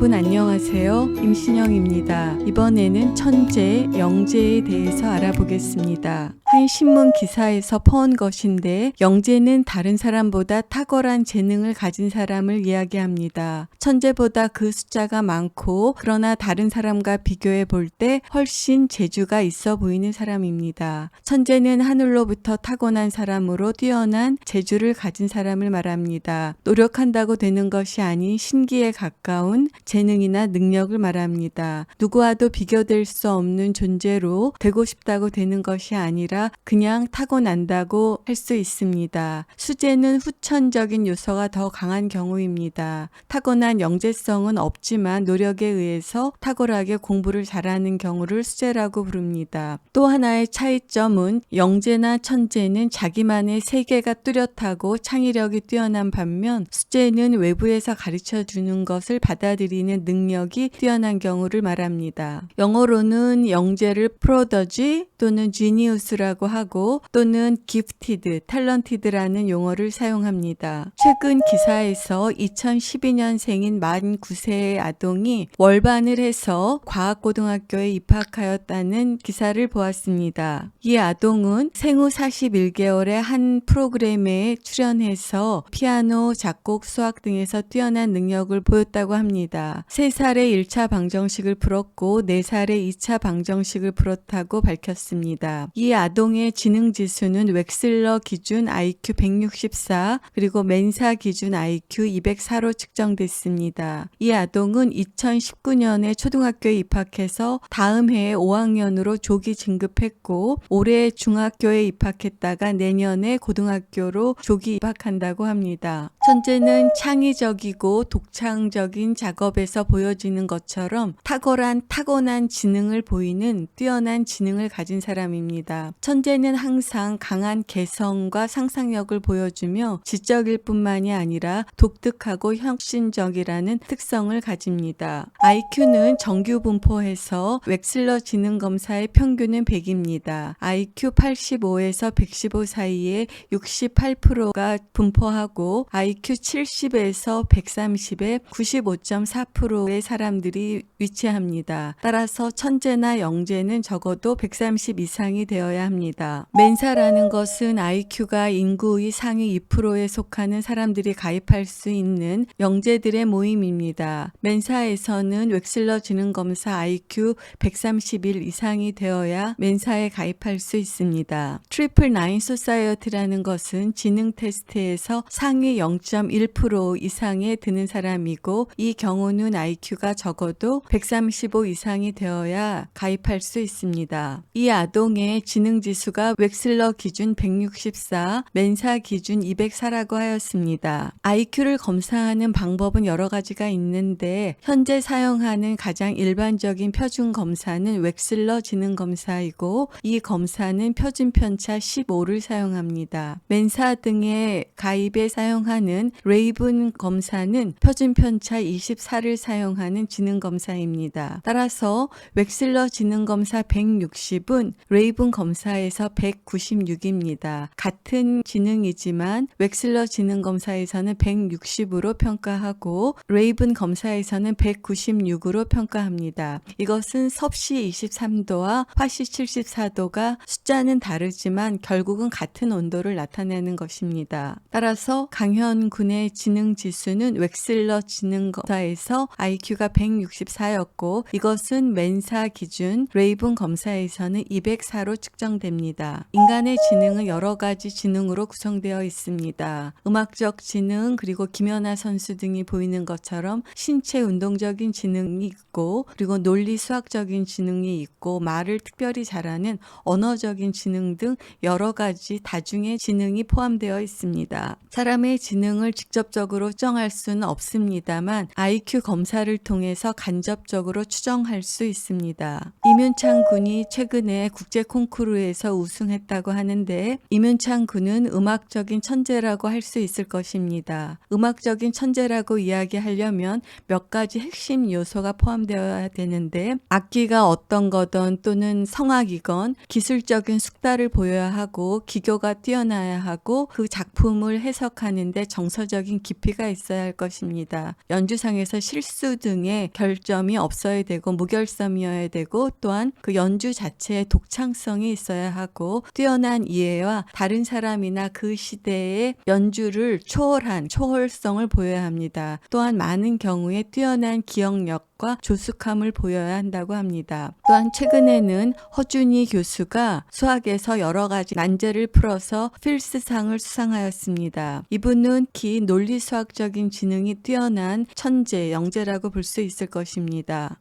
여러분 안녕하세요. 임신영입니다. 이번에는 천재, 영재에 대해서 알아보겠습니다. 한 신문 기사에서 퍼온 것인데 영재는 다른 사람보다 탁월한 재능을 가진 사람을 이야기합니다. 천재보다 그 숫자가 많고 그러나 다른 사람과 비교해 볼 때 훨씬 재주가 있어 보이는 사람입니다. 천재는 하늘로부터 타고난 사람으로 뛰어난 재주를 가진 사람을 말합니다. 노력한다고 되는 것이 아닌 신기에 가까운 재능이나 능력을 말합니다. 누구와도 비교될 수 없는 존재로 되고 싶다고 되는 것이 아니라 그냥 타고난다고 할 수 있습니다. 수재는 후천적인 요소가 더 강한 경우입니다. 타고난 영재성은 없지만 노력에 의해서 탁월하게 공부를 잘하는 경우를 수재라고 부릅니다. 또 하나의 차이점은 영재나 천재는 자기만의 세계가 뚜렷하고 창의력이 뛰어난 반면 수재는 외부에서 가르쳐 주는 것을 받아들이는 능력이 뛰어난 경우를 말합니다. 영어로는 영재를 프로더지 또는 지니우스라고 하고 또는 gifted, talented라는 용어를 사용합니다. 최근 기사에서 2012년생인 49세의 아동이 월반을 해서 과학고등학교에 입학하였다는 기사를 보았습니다. 이 아동은 생후 41개월의 한 프로그램에 출연해서 피아노, 작곡, 수학 등에서 뛰어난 능력을 보였다고 합니다. 3살에 1차 방정식을 풀었고 4살에 2차 방정식을 풀었다고 밝혔습니다. 이 아동의 지능지수는 웩슬러 기준 IQ 164 그리고 멘사 기준 IQ 204로 측정됐습니다. 이 아동은 2019년에 초등학교에 입학해서 다음 해에 5학년으로 조기 진급했고 올해 중학교에 입학했다가 내년에 고등학교로 조기 입학한다고 합니다. 천재는 창의적이고 독창적인 작업에서 보여지는 것처럼 타고난 지능을 보이는 뛰어난 지능을 가진 사람입니다. 천재는 항상 강한 개성과 상상력을 보여주며 지적일 뿐만이 아니라 독특하고 혁신적이라는 특성을 가집니다. IQ는 정규 분포해서 웩슬러 지능검사의 평균은 100입니다. IQ 85에서 115 사이에 68%가 분포하고 IQ 70에서 130에 95.4%의 사람들이 위치합니다. 따라서 천재나 영재는 적어도 130 이상이 되어야 합니다. 멘사라는 것은 IQ가 인구의 상위 2%에 속하는 사람들이 가입할 수 있는 영재들의 모임입니다. 멘사에서는 웩슬러 지능검사 IQ 131 이상이 되어야 멘사에 가입할 수 있습니다. 트리플 나인 소사이어티라는 것은 지능 테스트에서 상위 0.1% 이상에 드는 사람이고 이 경우는 IQ가 적어도 135 이상이 되어야 가입할 수 있습니다. 이 아동의 지능지수가 웩슬러 기준 164, 멘사 기준 204라고 하였습니다. IQ를 검사하는 방법은 여러 가지가 있는데 현재 사용하는 가장 일반적인 표준 검사는 웩슬러 지능검사이고 이 검사는 표준 편차 15를 사용합니다. 멘사 등의 가입에 사용하는 레이븐 검사는 표준 편차 24를 사용하는 지능검사입니다. 따라서 웩슬러 지능검사 160은 레이븐 검사에서 196입니다. 같은 지능이지만 웩슬러 지능검사에서는 160으로 평가하고 레이븐 검사에서는 196으로 평가합니다. 이것은 섭씨 23도와 화씨 74도가 숫자는 다르지만 결국은 같은 온도를 나타내는 것입니다. 따라서 강현 군의 지능지수는 웩슬러 지능검사에서 IQ가 164였고 이것은 멘사 기준 레이븐 검사에서는 204로 측정됩니다. 인간의 지능은 여러 가지 지능으로 구성되어 있습니다. 음악적 지능 그리고 김연아 선수 등이 보이는 것처럼 신체 운동적인 지능이 있고 그리고 논리 수학적인 지능이 있고 말을 특별히 잘하는 언어적인 지능 등 여러 가지 다중의 지능이 포함되어 있습니다. 사람의 지능을 직접적으로 추정할 수는 없습니다만 IQ 검사를 통해서 간접적으로 추정할 수 있습니다. 이면창 군이 최근에 국제 콩쿠르에서 대회에서 우승했다고 하는데 이문창 군은 음악적인 천재라고 할 수 있을 것입니다. 음악적인 천재라고 이야기하려면 몇 가지 핵심 요소가 포함되어야 되는데 악기가 어떤 거든 또는 성악이건 기술적인 숙달을 보여야 하고 기교가 뛰어나야 하고 그 작품을 해석하는데 정서적인 깊이가 있어야 할 것입니다. 연주상에서 실수 등의 결점이 없어야 되고 무결점이어야 되고 또한 그 연주 자체의 독창성이 있어야 하고 뛰어난 이해와 다른 사람이나 그 시대의 연주를 초월한 초월성을 보여야 합니다. 또한 많은 경우에 뛰어난 기억력과 조숙함을 보여야 한다고 합니다. 또한 최근에는 허준희 교수가 수학에서 여러 가지 난제를 풀어서 필스상을 수상하였습니다. 이분은 특히 논리수학적인 지능이 뛰어난 천재, 영재라고 볼 수 있을 것입니다.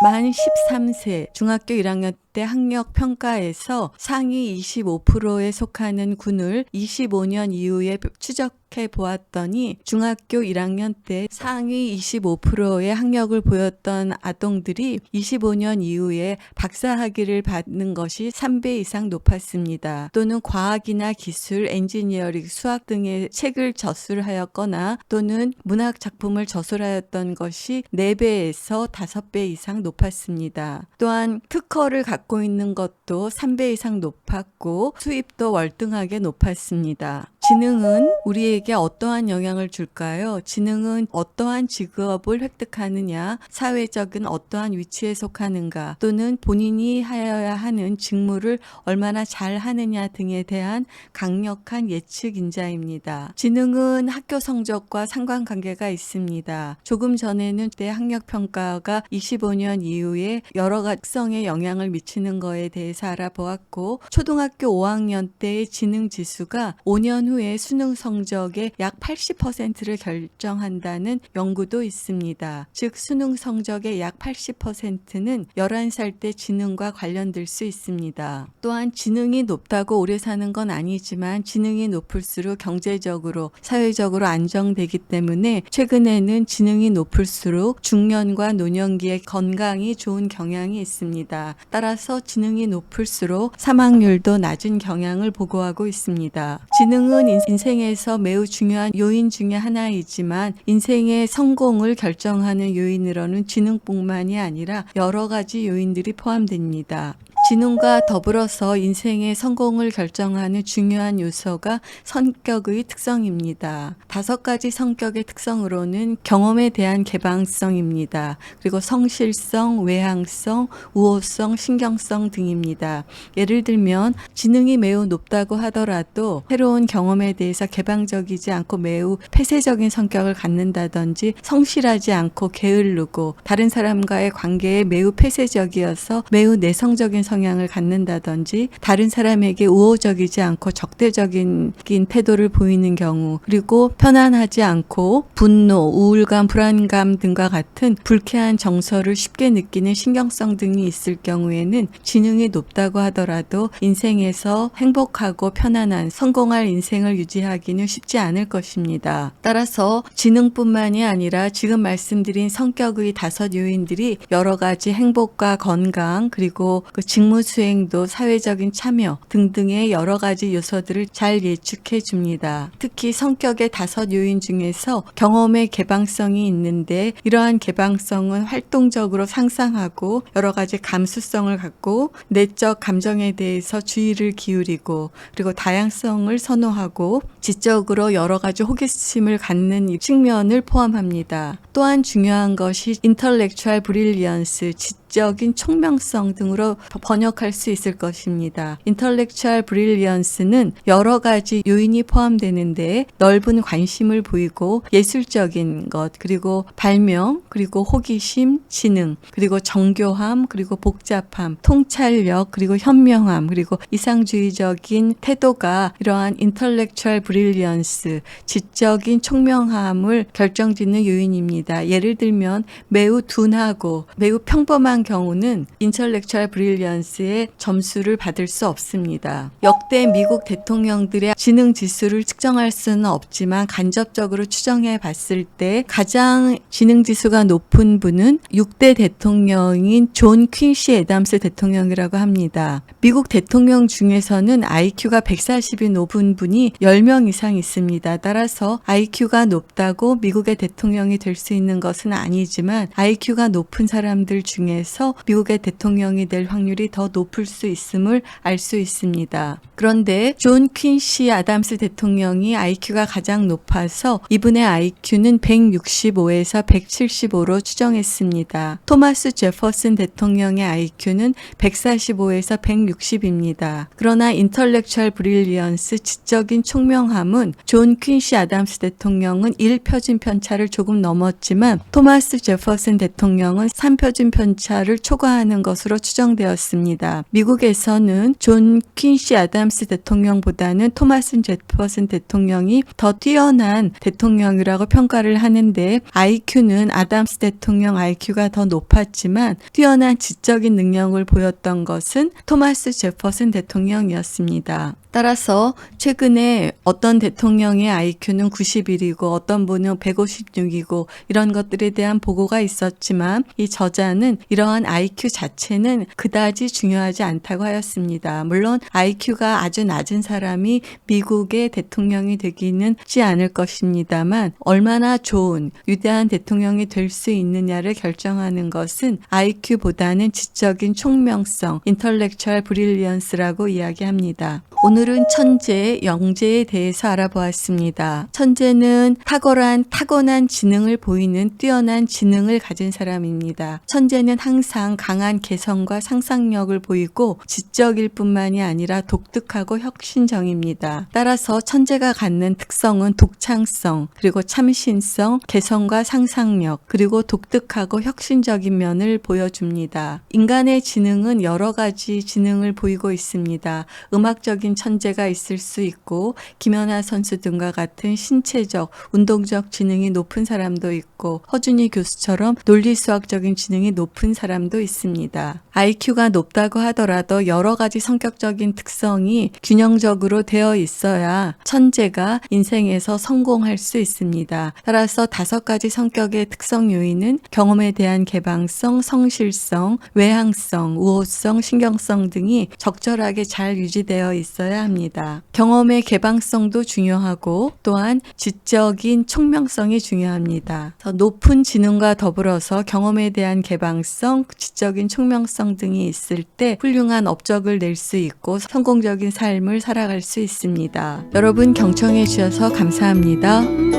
만 13세 중학교 1학년 때 학력 평가에서 상위 25%에 속하는 군을 25년 이후에 추적해 보았더니 중학교 1학년 때 상위 25%의 학력을 보였던 아동들이 25년 이후에 박사학위를 받는 것이 3배 이상 높았습니다. 또는 과학이나 기술, 엔지니어링, 수학 등의 책을 저술하였거나 또는 문학 작품을 저술하였던 것이 4배에서 5배 이상 높았습니다. 또한 특허를 갖고 있는 것도 3배 이상 높았고 수입도 월등하게 높았습니다. 지능은 우리에게 어떠한 영향을 줄까요? 지능은 어떠한 직업을 획득하느냐, 사회적인 어떠한 위치에 속하는가, 또는 본인이 하여야 하는 직무를 얼마나 잘 하느냐 등에 대한 강력한 예측 인자입니다. 지능은 학교 성적과 상관관계가 있습니다. 조금 전에는 때 학력평가가 25년 이후에 여러 가지 특성에 영향을 미치는 거에 대해서 알아보았고 초등학교 5학년 때의 지능지수가 5년 후에 수능 성적의 약 80%를 결정한다는 연구도 있습니다. 즉 수능 성적의 약 80%는 11살 때 지능과 관련될 수 있습니다. 또한 지능이 높다고 오래 사는 건 아니지만 지능이 높을수록 경제적으로 사회적으로 안정되기 때문에 최근에는 지능이 높을수록 중년과 노년기에 건강이 좋은 경향이 있습니다. 따라서 지능이 높을수록 사망률도 낮은 경향을 보고하고 있습니다. 지능은 인생에서 매우 중요한 요인 중에 하나이지만 인생의 성공을 결정하는 요인으로는 지능뿐만이 아니라 여러 가지 요인들이 포함됩니다. 지능과 더불어서 인생의 성공을 결정하는 중요한 요소가 성격의 특성입니다. 5가지 성격의 특성으로는 경험에 대한 개방성입니다. 그리고 성실성, 외향성, 우호성, 신경성 등입니다. 예를 들면 지능이 매우 높다고 하더라도 새로운 경험에 대해서 개방적이지 않고 매우 폐쇄적인 성격을 갖는다든지 성실하지 않고 게으르고 다른 사람과의 관계에 매우 폐쇄적이어서 매우 내성적인 성향을 갖는다든지 다른 사람에게 우호적이지 않고 적대적인 태도를 보이는 경우 그리고 편안하지 않고 분노, 우울감, 불안감 등과 같은 불쾌한 정서를 쉽게 느끼는 신경성 등이 있을 경우에는 지능이 높다고 하더라도 인생에서 행복하고 편안한 성공할 인생을 유지하기는 쉽지 않을 것입니다. 따라서 지능뿐만이 아니라 지금 말씀드린 성격의 5 요인들이 여러 가지 행복과 건강 그리고 그 직무 수행도 사회적인 참여 등등의 여러 가지 요소들을 잘 예측해 줍니다. 특히 성격의 5 요인 중에서 경험의 개방성이 있는데 이러한 개방성은 활동적으로 상상하고 여러 가지 감수성을 갖고 내적 감정에 대해서 주의를 기울이고 그리고 다양성을 선호하고 지적으로 여러 가지 호기심을 갖는 측면을 포함합니다. 또한 중요한 것이 intellectual brilliance, 지적인 총명성 등으로 번역할 수 있을 것입니다. intellectual brilliance는 여러 가지 요인이 포함되는데 넓은 관심을 보이고 예술적인 것, 그리고 발명, 그리고 호기심, 지능, 그리고 정교함, 그리고 복잡함, 통찰력, 그리고 현명함, 그리고 이상주의적인 태도가 이러한 intellectual brilliance, 지적인 총명함을 결정짓는 요인입니다. 예를 들면 매우 둔하고 매우 평범한 경우는 인텔렉츄얼 브릴리언스의 점수를 받을 수 없습니다. 역대 미국 대통령들의 지능 지수를 측정할 수는 없지만 간접적으로 추정해 봤을 때 가장 지능 지수가 높은 분은 6대 대통령인 존 퀸시 애담스 대통령이라고 합니다. 미국 대통령 중에서는 IQ가 140이 높은 분이 10명 이상 있습니다. 따라서 IQ가 높다고 미국의 대통령이 될 수 있는 것은 아니지만 IQ가 높은 사람들 중에서 미국의 대통령이 될 확률이 더 높을 수 있음을 알 수 있습니다. 그런데 존 퀸시 애담스 대통령이 IQ가 가장 높아서 이분의 IQ는 165에서 175로 추정했습니다. 토마스 제퍼슨 대통령의 IQ는 145에서 160입니다. 그러나 인텔렉츄얼 브릴리언스 지적인 총명함은 존 퀸시 애담스 대통령은 1표준 편차를 조금 넘었지만 토마스 제퍼슨 대통령은 3표준 편차를 초과하는 것으로 추정되었습니다. 미국에서는 존 퀸시 애담스 대통령보다는 토마스 제퍼슨 대통령이 더 뛰어난 대통령이라고 평가를 하는데 IQ는 애담스 대통령 IQ가 더 높았지만 뛰어난 지적인 능력을 보였던 것은 토마스 제퍼슨 대통령이었습니다. 따라서 최근에 어떤 대통령의 IQ는 91이고 어떤 분은 156이고 이런 것들에 대한 보고가 있었지만 이 저자는 이러한 IQ 자체는 그다지 중요하지 않다고 하였습니다. 물론 IQ가 아주 낮은 사람이 미국의 대통령이 되기는 쉽지 않을 것입니다만 얼마나 좋은 위대한 대통령이 될 수 있느냐를 결정하는 것은 IQ보다는 지적인 총명성, 인텔렉츄얼 브릴리언스라고 이야기합니다. 오늘은 천재, 영재에 대해서 알아보았습니다. 천재는 타고난 지능을 보이는 뛰어난 지능을 가진 사람입니다. 천재는 항상 강한 개성과 상상력을 보이고 지적일 뿐만이 아니라 독특하고 혁신적입니다. 따라서 천재가 갖는 특성은 독창성, 그리고 참신성, 개성과 상상력, 그리고 독특하고 혁신적인 면을 보여줍니다. 인간의 지능은 여러 가지 지능을 보이고 있습니다. 음악적인 천재가 있을 수 있고 김연아 선수 등과 같은 신체적, 운동적 지능이 높은 사람도 있고 허준희 교수처럼 논리수학적인 지능이 높은 사람도 있습니다. IQ가 높다고 하더라도 여러 가지 성격적인 특성이 균형적으로 되어 있어야 천재가 인생에서 성공할 수 있습니다. 따라서 5가지 성격의 특성 요인은 경험에 대한 개방성, 성실성, 외향성, 우호성, 신경성 등이 적절하게 잘 유지되어 있어야 합니다. 경험의 개방성도 중요하고 또한 지적인 총명성이 중요합니다. 더 높은 지능과 더불어서 경험에 대한 개방성, 지적인 총명성 등이 있을 때 훌륭한 업적을 낼 수 있고 성공적인 삶을 살아갈 수 있습니다. 여러분 경청해 주셔서 감사합니다.